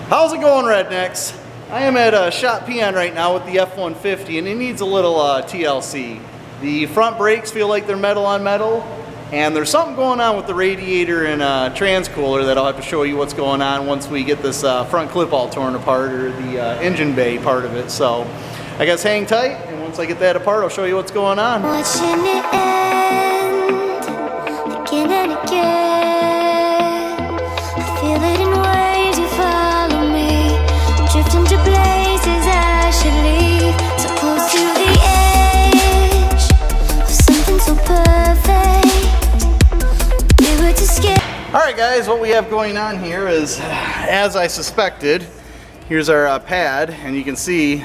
How's it going, rednecks? I am at Shop Peon right now with the F-150 and it needs a little TLC. The front brakes feel like they're metal on metal, and there's something going on with the radiator and transcooler that I'll have to show you what's going on once we get this front clip all torn apart, or the engine bay part of it. So I guess hang tight, and once I get that apart I'll show you what's going on. Watching it end again and again. I feel it in ways you follow me, drifting to places I should leave, so close to the edge of something so perfect. We were too scared. Alright guys, what we have going on here is, as I suspected, here's our pad, and you can see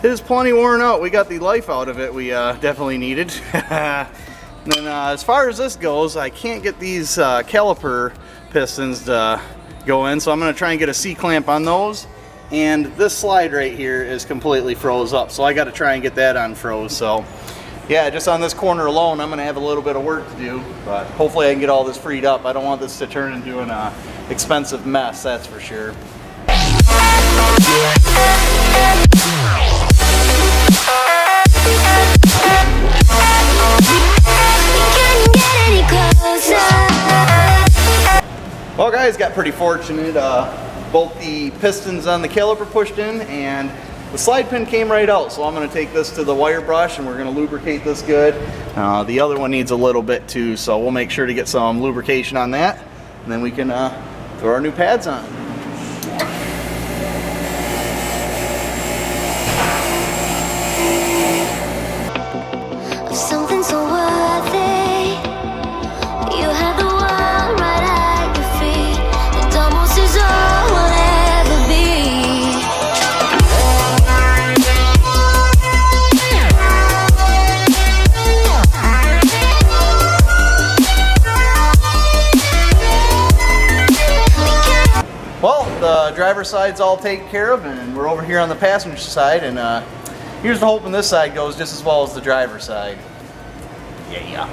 it is plenty worn out. We got the life out of it we definitely needed. And then as far as this goes, I can't get these caliper pistons to go in, so I'm going to try and get a C-clamp on those. And this slide right here is completely froze up, so I got to try and get that unfroze. So yeah, just on this corner alone I'm going to have a little bit of work to do, but hopefully I can get all this freed up. I don't want this to turn into an expensive mess, that's for sure. Well guys, got pretty fortunate. Both the pistons on the caliper pushed in and the slide pin came right out, so I'm going to take this to the wire brush and we're going to lubricate this good. The other one needs a little bit too, so we'll make sure to get some lubrication on that, and then we can throw our new pads on. Something so worthy. You have the world right at your feet. It almost is all we'll ever be. Well, the driver's side's all taken care of, and we're over here on the passenger side, and here's the hoping this side goes just as well as the driver's side. Yeah.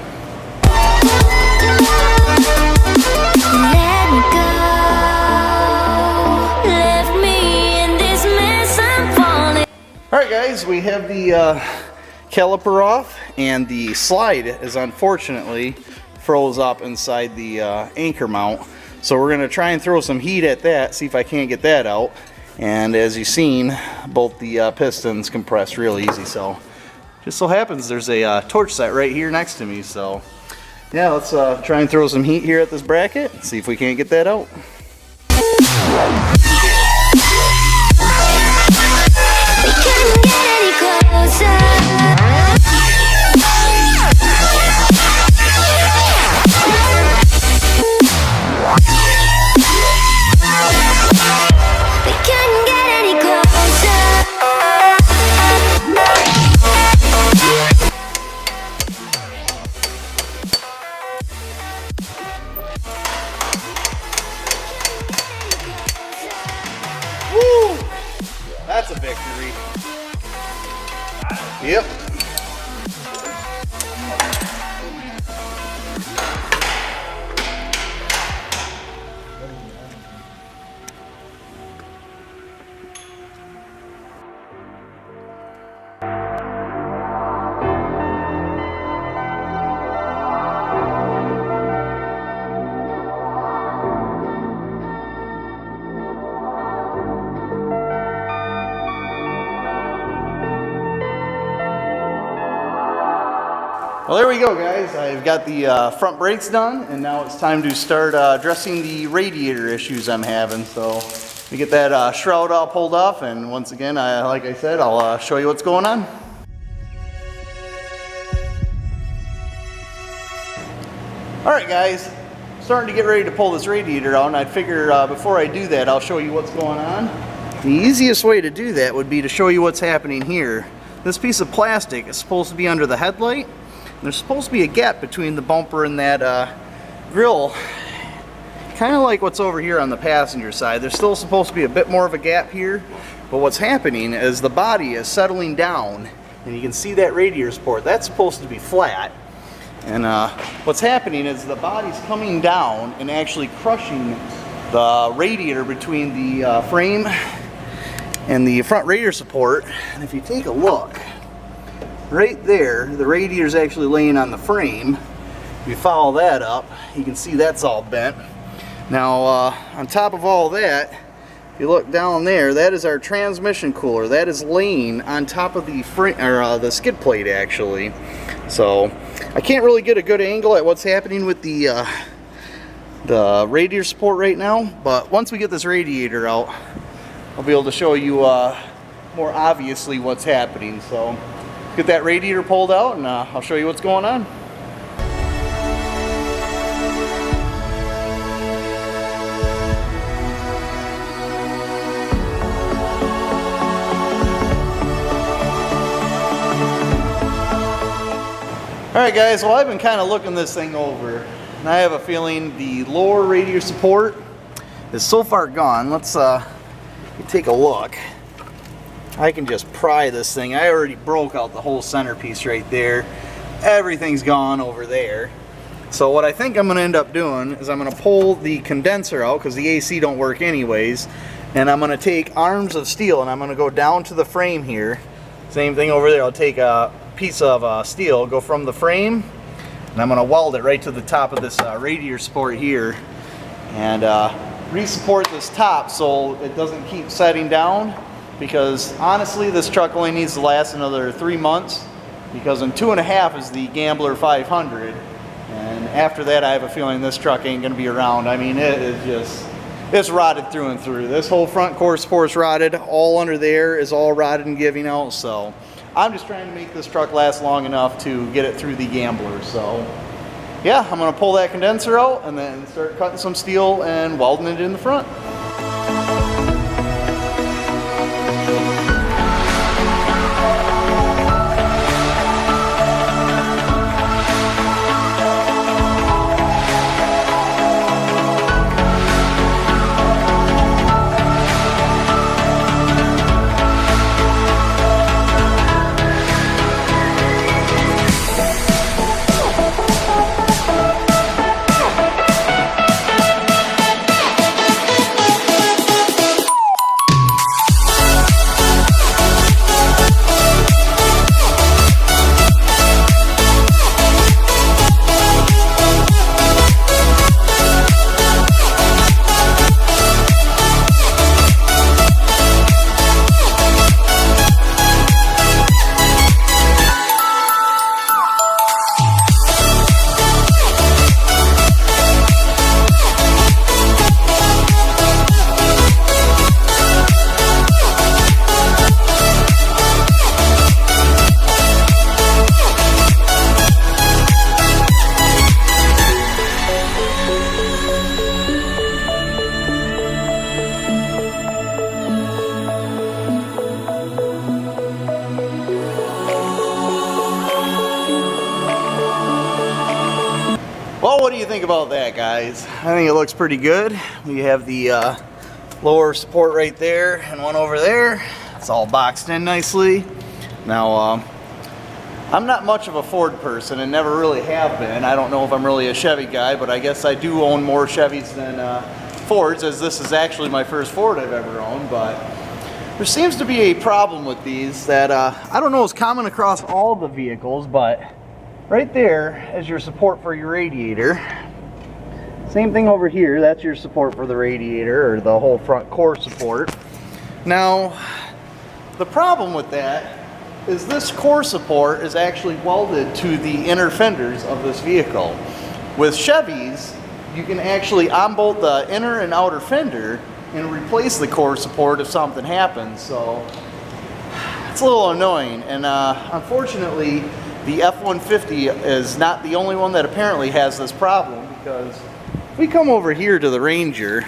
Let me go. Left me in this mess, I'm falling. Alright guys, we have the caliper off, and the slide is unfortunately froze up inside the anchor mount. So we're going to try and throw some heat at that, see if I can't get that out. And as you've seen, both the pistons compress real easy. So just so happens there's a torch set right here next to me. So yeah, let's try and throw some heat here at this bracket and see if we can't get that out. We couldn't get any closer. That's a victory. Yep. Well, there we go guys, I've got the front brakes done, and now it's time to start addressing the radiator issues I'm having. So we get that shroud all pulled off, and once again, like I said, I'll show you what's going on. Alright guys, starting to get ready to pull this radiator out, and I figure before I do that I'll show you what's going on. The easiest way to do that would be to show you what's happening here. This piece of plastic is supposed to be under the headlight. There's supposed to be a gap between the bumper and that grill, kind of like what's over here on the passenger side. There's still supposed to be a bit more of a gap here, but what's happening is the body is settling down, and you can see that radiator support. That's supposed to be flat, and what's happening is the body's coming down and actually crushing the radiator between the frame and the front radiator support. And if you take a look, right there, the radiator is actually laying on the frame. If you follow that up, you can see that's all bent. Now, on top of all that, if you look down there, that is our transmission cooler. That is laying on top of the the skid plate, actually. So I can't really get a good angle at what's happening with the radiator support right now. But once we get this radiator out, I'll be able to show you more obviously what's happening. So get that radiator pulled out, and I'll show you what's going on. Alright guys, well I've been kind of looking this thing over, and I have a feeling the lower radiator support is so far gone. Let's take a look. I can just pry this thing. I already broke out the whole centerpiece right there. Everything's gone over there. So what I think I'm going to end up doing is I'm going to pull the condenser out, because the AC don't work anyways, and I'm going to take arms of steel and I'm going to go down to the frame here. Same thing over there. I'll take a piece of steel, go from the frame, and I'm going to weld it right to the top of this radiator support here, and re-support this top so it doesn't keep setting down, because honestly this truck only needs to last another 3 months, because in 2.5 is the Gambler 500, and after that I have a feeling this truck ain't going to be around. I mean, it is just, it's rotted through and through. This whole front core support's rotted. All under there is all rotted and giving out. So I'm just trying to make this truck last long enough to get it through the Gambler. So yeah, I'm going to pull that condenser out and then start cutting some steel and welding it in the front. Well, what do you think about that, guys? I think it looks pretty good. We have the lower support right there and one over there. It's all boxed in nicely. Now, I'm not much of a Ford person and never really have been. I don't know if I'm really a Chevy guy, but I guess I do own more Chevys than Fords, as this is actually my first Ford I've ever owned. But there seems to be a problem with these that I don't know is common across all the vehicles, but right there is your support for your radiator. Same thing over here, that's your support for the radiator, or the whole front core support. Now, the problem with that is this core support is actually welded to the inner fenders of this vehicle. With Chevys, you can actually unbolt the inner and outer fender and replace the core support if something happens. So it's a little annoying, and unfortunately the F-150 is not the only one that apparently has this problem, because if we come over here to the Ranger,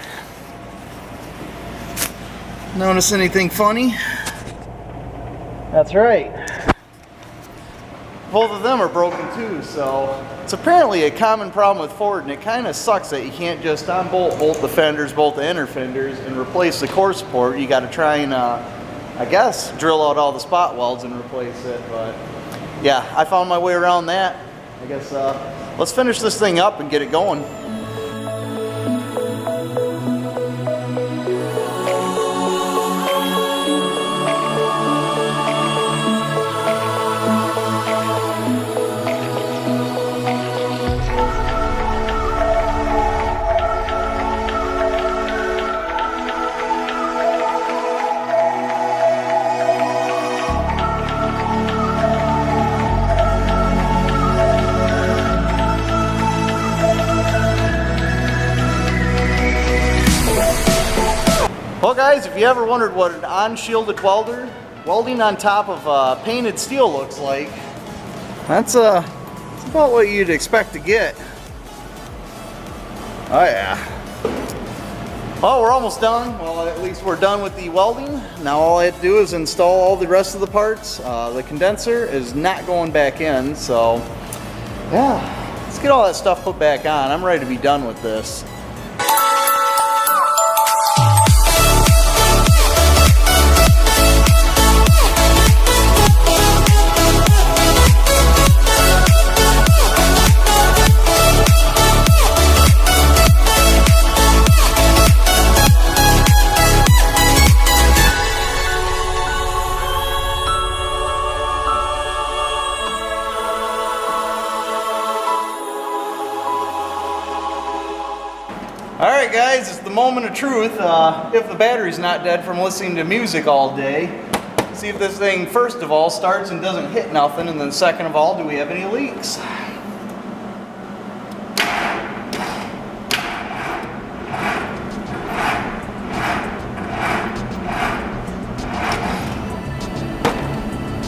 notice anything funny? That's right. Both of them are broken too, so it's apparently a common problem with Ford, and it kind of sucks that you can't just unbolt both the fenders, both the inner fenders, and replace the core support. You got to try and, I guess, drill out all the spot welds and replace it, but yeah, I found my way around that. I guess let's finish this thing up and get it going. Well guys, if you ever wondered what an unshielded welding on top of painted steel looks like, that's about what you'd expect to get. Oh yeah. Well, we're almost done. Well, at least we're done with the welding. Now all I have to do is install all the rest of the parts. The condenser is not going back in, so yeah, let's get all that stuff put back on. I'm ready to be done with this. Alright guys, it's the moment of truth. If the battery's not dead from listening to music all day, see if this thing first of all starts and doesn't hit nothing, and then second of all, do we have any leaks?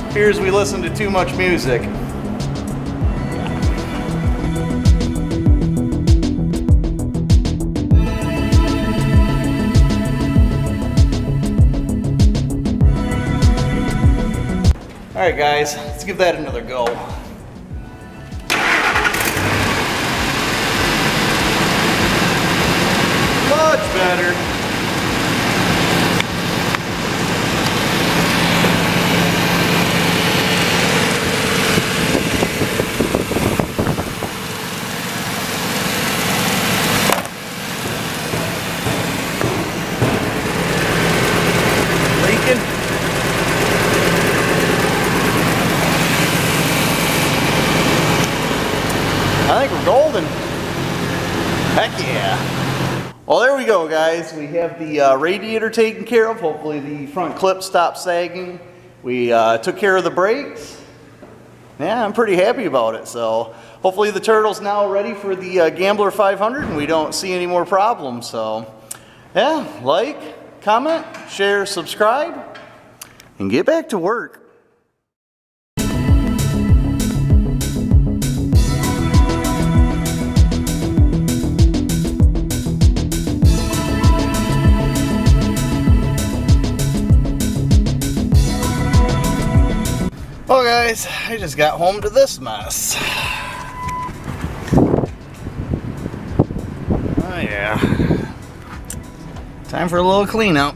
Appears we listen to too much music. Alright guys, let's give that another go. Much better. Leaking. I think we're golden. Heck yeah. Well, there we go, guys. We have the radiator taken care of. Hopefully the front clip stopped sagging. We took care of the brakes. Yeah, I'm pretty happy about it. So hopefully the Turtle's now ready for the Gambler 500 and we don't see any more problems. So yeah, like, comment, share, subscribe, and get back to work. Well guys, I just got home to this mess. Oh yeah. Time for a little cleanup.